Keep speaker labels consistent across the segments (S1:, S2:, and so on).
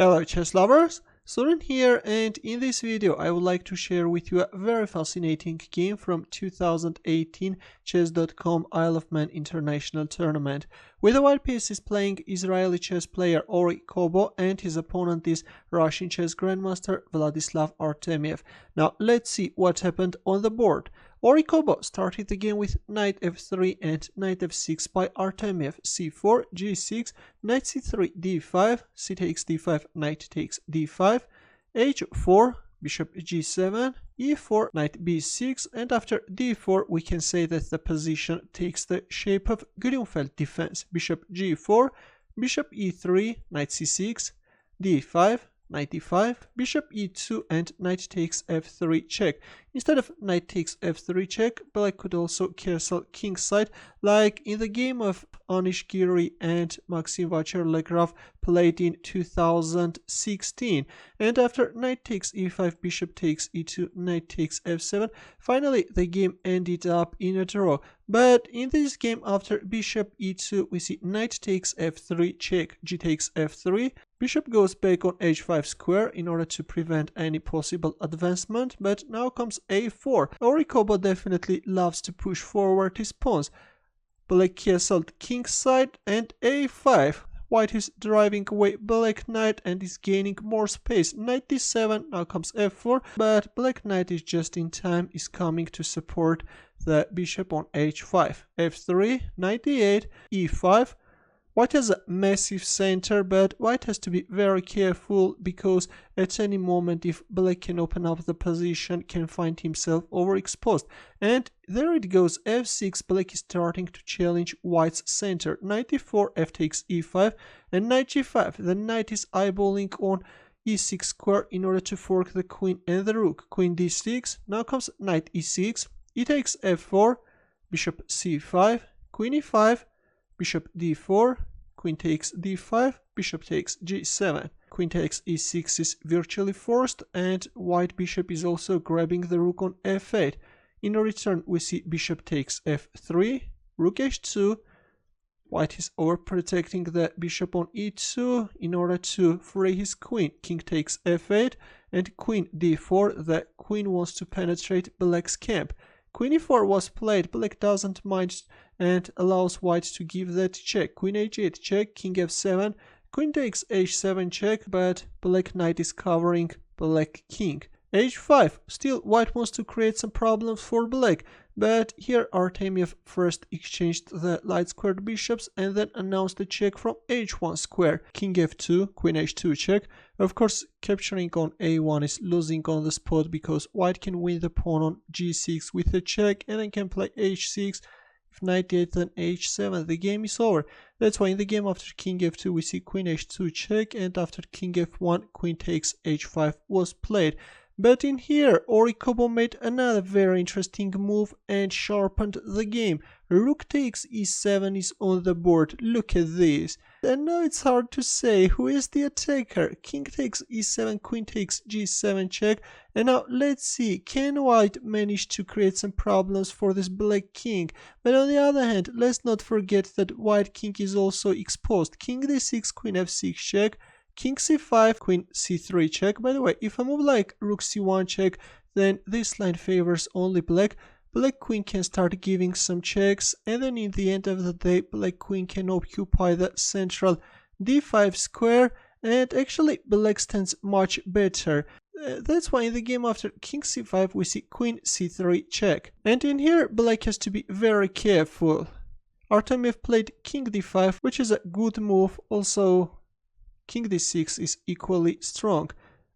S1: Hello chess lovers, Suren here, and in this video I would like to share with you a very fascinating game from 2018 chess.com Isle of Man International Tournament, where the white piece is playing Israeli chess player Kobo and his opponent is Russian chess grandmaster Vladislav Artemiev. Now let's see what happened on the board. Kobo started the game with knight f3 and knight f6 by Artemiev, c4, g6, knight c3, d5, c takes d5, knight takes d5, h4, bishop g7, e4, knight b6, and after d4 we can say that the position takes the shape of Grünfeld defense, bishop g4, bishop e3, knight c6, d5, knight e5, bishop e2, and knight takes f3 check. Instead of knight takes f3 check, black could also castle kingside, like in the game of Anish Giri and Maxim Vacherlegrov played in 2016. And after knight takes e5, bishop takes e2, knight takes f7, finally the game ended up in a draw. But in this game, after bishop e2, we see knight takes f3 check, g takes f3, bishop goes back on h5 square in order to prevent any possible advancement, but now comes a4. Kobo definitely loves to push forward his pawns. Black castled kingside and a5. White is driving away black knight and is gaining more space. Knight d7, now comes f4, but black knight is just in time, is coming to support the bishop on h5. f3, knight d8, e5. White has a massive center, but white has to be very careful because at any moment if black can open up the position, can find himself overexposed. And there it goes, f6, black is starting to challenge white's center. Knight e4, f takes e5, and knight g5. The knight is eyeballing on e6 square in order to fork the queen and the rook. Queen d6, now comes knight e6, e takes f4, bishop c5, queen e5, bishop d4, queen takes d5, bishop takes g7. Queen takes e6 is virtually forced, and white bishop is also grabbing the rook on f8. In return, we see bishop takes f3, rook h2. White is overprotecting the bishop on e2 in order to free his queen. King takes f8, and queen d4. The queen wants to penetrate black's camp. Queen e4 was played, black doesn't mind and allows white to give that check. Queen h8 check, king f7, queen takes h7 check, but black knight is covering black king. h5, still white wants to create some problems for black, but here Artemiev first exchanged the light squared bishops and then announced the check from h1 square. King f2, queen h2 check. Of course, capturing on a1 is losing on the spot because white can win the pawn on g6 with a check and then can play h6. If knight d8 then h7, the game is over. That's why in the game after king f2 we see queen h2 check, and after king f1 queen takes h5 was played. But in here, Kobo made another very interesting move and sharpened the game. Rook takes e7 is on the board. Look at this. And now it's hard to say who is the attacker. King takes e7, queen takes g7 check. And now let's see, can white manage to create some problems for this black king? But on the other hand, let's not forget that white king is also exposed. King d6, queen f6 check. King c5, queen c3 check. By the way, if I move like rook c1 check, then this line favors only black. Black queen can start giving some checks, and then in the end of the day, black queen can occupy the central d5 square, and actually black stands much better. That's why in the game after king c5 we see queen c3 check. And in here, black has to be very careful. Artemiev played king d5, which is a good move. Also, king d6 is equally strong.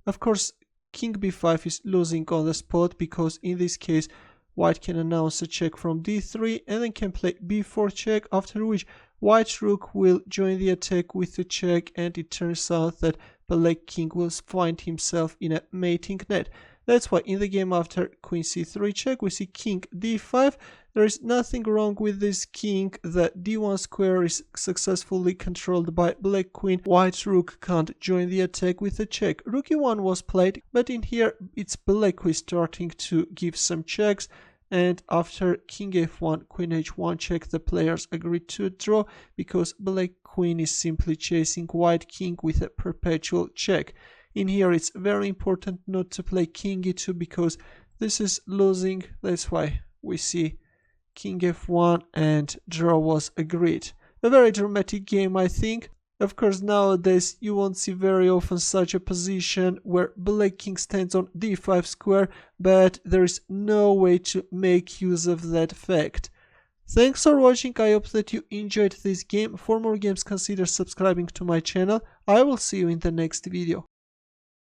S1: Of course, king b5 is losing on the spot because in this case white can announce a check from d3 and then can play b4 check, after which white rook will join the attack with a check, and it turns out that black king will find himself in a mating net. That's why in the game after queen c3 check we see king d5. There is nothing wrong with this king. The d1 square is successfully controlled by black queen. White rook can't join the attack with a check. Rook e1 was played, but in here it's black who is starting to give some checks. and after king f1, queen h1 check, the players agreed to a draw because black queen is simply chasing white king with a perpetual check. In here it's very important not to play king e2 because this is losing. That's why we see king f1 and draw was agreed. A very dramatic game, I think. Of course, nowadays you won't see very often such a position where black king stands on d5 square, but there is no way to make use of that fact. Thanks for watching. I hope that you enjoyed this game. For more games, consider subscribing to my channel. I will see you in the next video.